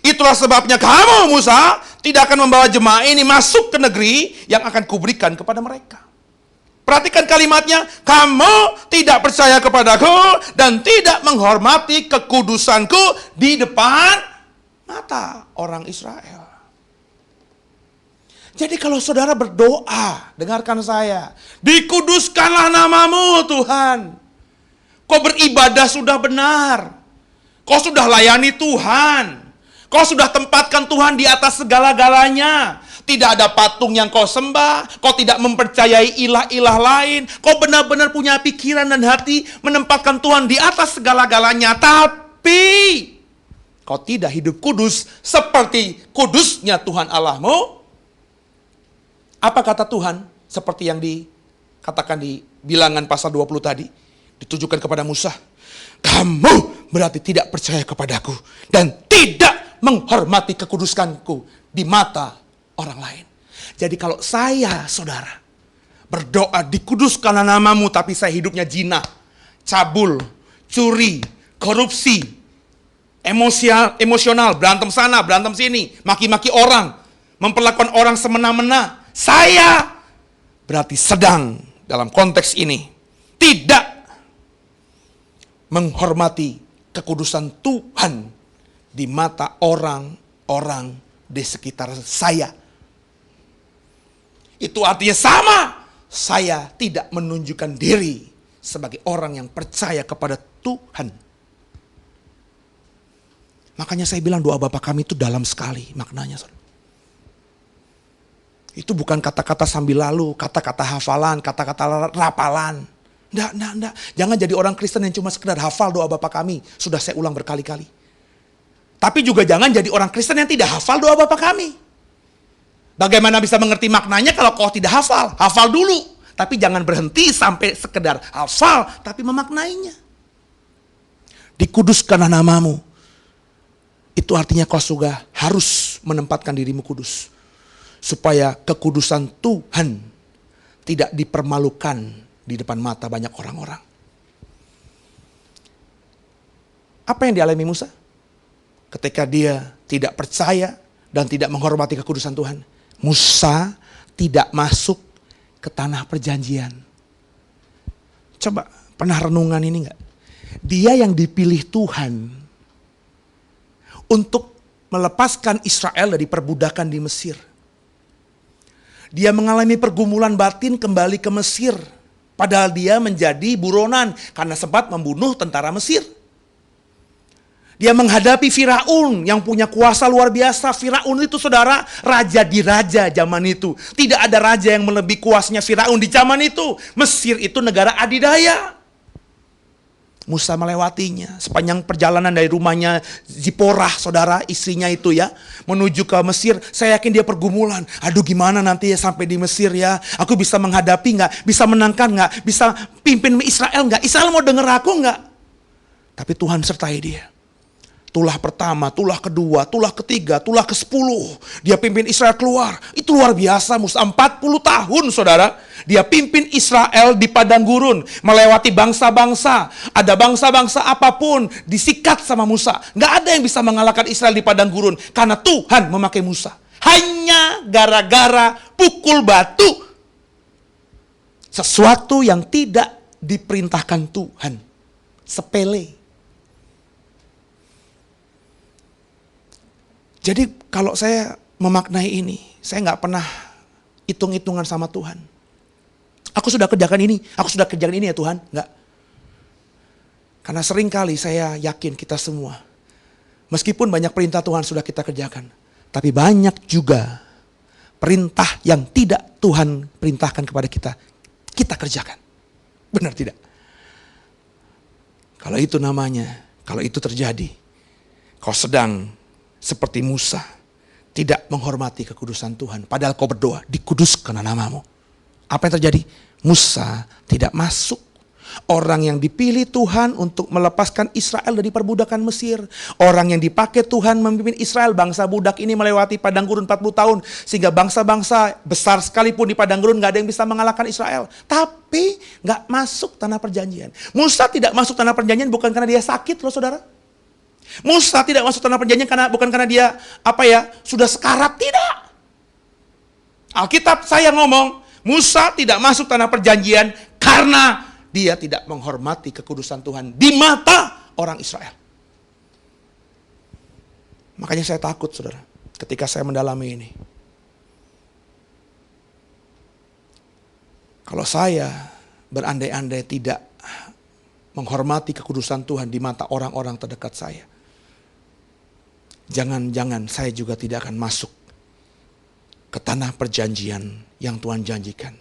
Itulah sebabnya kamu, Musa, tidak akan membawa jemaah ini masuk ke negeri yang akan kuberikan kepada mereka. Perhatikan kalimatnya, kamu tidak percaya kepadaku dan tidak menghormati kekudusanku di depan mata orang Israel. Jadi kalau saudara berdoa, dengarkan saya, dikuduskanlah namamu Tuhan. Kau beribadah sudah benar, kau sudah layani Tuhan, kau sudah tempatkan Tuhan di atas segala-galanya. Tidak ada patung yang kau sembah, kau tidak mempercayai ilah-ilah lain, kau benar-benar punya pikiran dan hati menempatkan Tuhan di atas segala-galanya. Tapi kau tidak hidup kudus seperti kudusnya Tuhan Allahmu. Apa kata Tuhan? Seperti yang dikatakan di Bilangan pasal 20 tadi, ditujukan kepada Musa. Kamu berarti tidak percaya kepadaku dan tidak menghormati kekuduskanku di mata orang lain. Jadi kalau saya, saudara, berdoa dikuduskanlah namamu, tapi saya hidupnya zina, cabul, curi, korupsi, emosional, berantem sana, berantem sini, maki-maki orang, memperlakukan orang semena-mena, saya berarti sedang dalam konteks ini tidak menghormati kekudusan Tuhan di mata orang-orang di sekitar saya. Itu artinya sama, saya tidak menunjukkan diri sebagai orang yang percaya kepada Tuhan. Makanya saya bilang doa Bapa kami itu dalam sekali maknanya. Itu bukan kata-kata sambil lalu, kata-kata hafalan, kata-kata rapalan. Enggak. Jangan jadi orang Kristen yang cuma sekedar hafal doa Bapa kami. Sudah saya ulang berkali-kali. Tapi juga jangan jadi orang Kristen yang tidak hafal doa Bapa kami. Bagaimana bisa mengerti maknanya kalau kau tidak hafal? Hafal dulu. Tapi jangan berhenti sampai sekedar hafal, tapi memaknainya. Dikuduskanlah namamu. Itu artinya kau juga harus menempatkan dirimu kudus. Supaya kekudusan Tuhan tidak dipermalukan di depan mata banyak orang-orang. Apa yang dialami Musa? Ketika dia tidak percaya dan tidak menghormati kekudusan Tuhan. Musa tidak masuk ke tanah perjanjian. Coba pernah renungan ini enggak? Dia yang dipilih Tuhan untuk melepaskan Israel dari perbudakan di Mesir. Dia mengalami pergumulan batin kembali ke Mesir. Padahal dia menjadi buronan karena sempat membunuh tentara Mesir. Dia menghadapi Firaun yang punya kuasa luar biasa. Firaun itu saudara, raja di raja zaman itu. Tidak ada raja yang melebihi kuasanya Firaun di zaman itu. Mesir itu negara adidaya. Musa melewatinya. Sepanjang perjalanan dari rumahnya Ziporah, saudara, istrinya itu ya, menuju ke Mesir. Saya yakin dia pergumulan. Aduh gimana nanti ya sampai di Mesir ya. Aku bisa menghadapi nggak? Bisa menangkan nggak? Bisa pimpin Israel nggak? Israel mau denger aku nggak? Tapi Tuhan sertai dia. Tulah pertama, tulah kedua, tulah ketiga, tulah ke-10. Dia pimpin Israel keluar. Itu luar biasa Musa. 40 tahun saudara. Dia pimpin Israel di padang gurun. Melewati bangsa-bangsa. Ada bangsa-bangsa apapun disikat sama Musa. Nggak ada yang bisa mengalahkan Israel di padang gurun. Karena Tuhan memakai Musa. Hanya gara-gara pukul batu. Sesuatu yang tidak diperintahkan Tuhan. Sepele. Jadi kalau saya memaknai ini, saya nggak pernah hitung-hitungan sama Tuhan. Aku sudah kerjakan ini ya Tuhan. Nggak. Karena sering kali saya yakin kita semua, meskipun banyak perintah Tuhan sudah kita kerjakan, tapi banyak juga perintah yang tidak Tuhan perintahkan kepada kita, kita kerjakan. Benar tidak? Kalau itu namanya, kalau itu terjadi, kau sedang seperti Musa, tidak menghormati kekudusan Tuhan. Padahal kau berdoa, dikuduskan namamu. Apa yang terjadi? Musa tidak masuk. Orang yang dipilih Tuhan untuk melepaskan Israel dari perbudakan Mesir. Orang yang dipakai Tuhan memimpin Israel, bangsa budak ini melewati padang gurun 40 tahun. Sehingga bangsa-bangsa besar sekalipun di padang gurun gak ada yang bisa mengalahkan Israel. Tapi gak masuk tanah perjanjian. Musa tidak masuk tanah perjanjian bukan karena dia sakit loh saudara. Musa tidak masuk tanah perjanjian bukan karena dia sudah sekarat, tidak. Alkitab saya ngomong, Musa tidak masuk tanah perjanjian karena dia tidak menghormati kekudusan Tuhan di mata orang Israel. Makanya saya takut saudara, ketika saya mendalami ini. Kalau saya berandai-andai tidak menghormati kekudusan Tuhan di mata orang-orang terdekat saya, jangan-jangan saya juga tidak akan masuk ke tanah perjanjian yang Tuhan janjikan.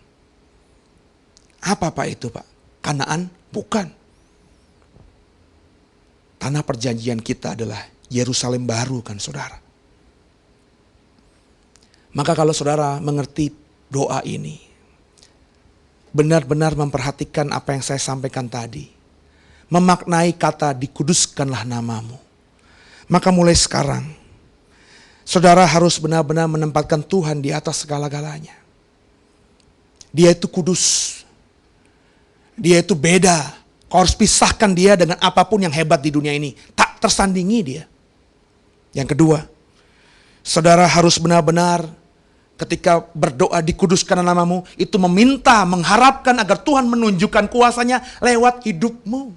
Apa Pak itu Pak? Kanaan? Bukan. Tanah perjanjian kita adalah Yerusalem baru kan saudara. Maka kalau saudara mengerti doa ini, benar-benar memperhatikan apa yang saya sampaikan tadi, memaknai kata dikuduskanlah namamu, maka mulai sekarang saudara harus benar-benar menempatkan Tuhan di atas segala-galanya. Dia itu kudus. Dia itu beda. Kau harus pisahkan dia dengan apapun yang hebat di dunia ini. Tak tersandingi dia. Yang kedua, saudara harus benar-benar ketika berdoa dikuduskan namamu, itu meminta, mengharapkan agar Tuhan menunjukkan kuasanya lewat hidupmu.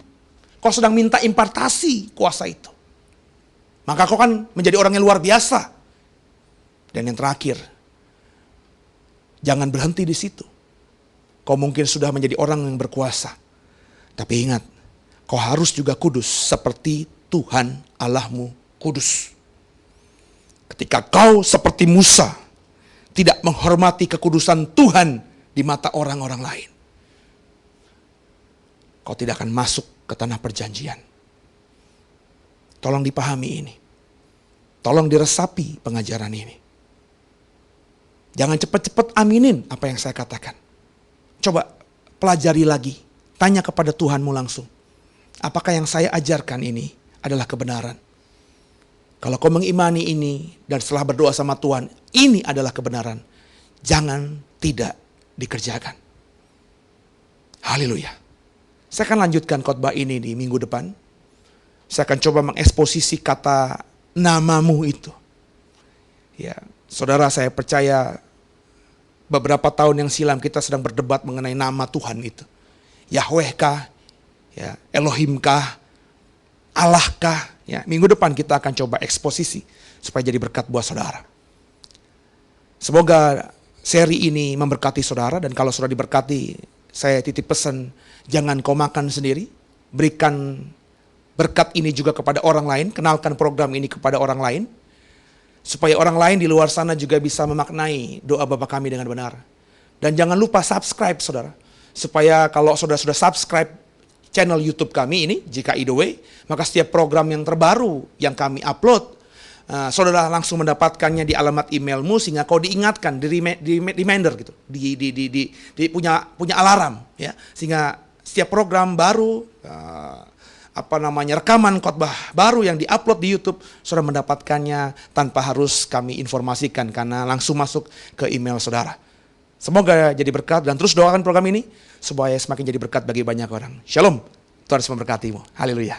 Kau sedang minta impartasi kuasa itu. Maka kau kan menjadi orang yang luar biasa. Dan yang terakhir, jangan berhenti di situ. Kau mungkin sudah menjadi orang yang berkuasa. Tapi ingat, kau harus juga kudus seperti Tuhan Allahmu kudus. Ketika kau seperti Musa, tidak menghormati kekudusan Tuhan di mata orang-orang lain, kau tidak akan masuk ke tanah perjanjian. Tolong dipahami ini. Tolong diresapi pengajaran ini. Jangan cepat-cepat aminin apa yang saya katakan. Coba pelajari lagi. Tanya kepada Tuhanmu langsung. Apakah yang saya ajarkan ini adalah kebenaran? Kalau kau mengimani ini dan setelah berdoa sama Tuhan, ini adalah kebenaran. Jangan tidak dikerjakan. Haleluya. Saya akan lanjutkan khotbah ini di minggu depan. Saya akan coba mengeksposisi kata namamu itu. Ya, saudara, saya percaya beberapa tahun yang silam kita sedang berdebat mengenai nama Tuhan itu. Yahweh kah? Ya, Elohim kah? Allah kah? Ya, minggu depan kita akan coba eksposisi supaya jadi berkat buat saudara. Semoga seri ini memberkati saudara, dan kalau saudara diberkati, saya titip pesan, jangan kau makan sendiri, berikan berkat ini juga kepada orang lain, kenalkan program ini kepada orang lain, supaya orang lain di luar sana juga bisa memaknai doa Bapa kami dengan benar. Dan jangan lupa subscribe saudara, supaya kalau saudara sudah subscribe channel YouTube kami ini, GKI The Way, maka setiap program yang terbaru yang kami upload, saudara langsung mendapatkannya di alamat emailmu, sehingga kau diingatkan, di reminder gitu, di punya alarm, ya, sehingga setiap program baru, rekaman khotbah baru yang diupload di YouTube, saudara mendapatkannya tanpa harus kami informasikan, karena langsung masuk ke email saudara. Semoga jadi berkat, dan terus doakan program ini supaya semakin jadi berkat bagi banyak orang. Shalom, Tuhan Yesus memberkatimu. Haleluya.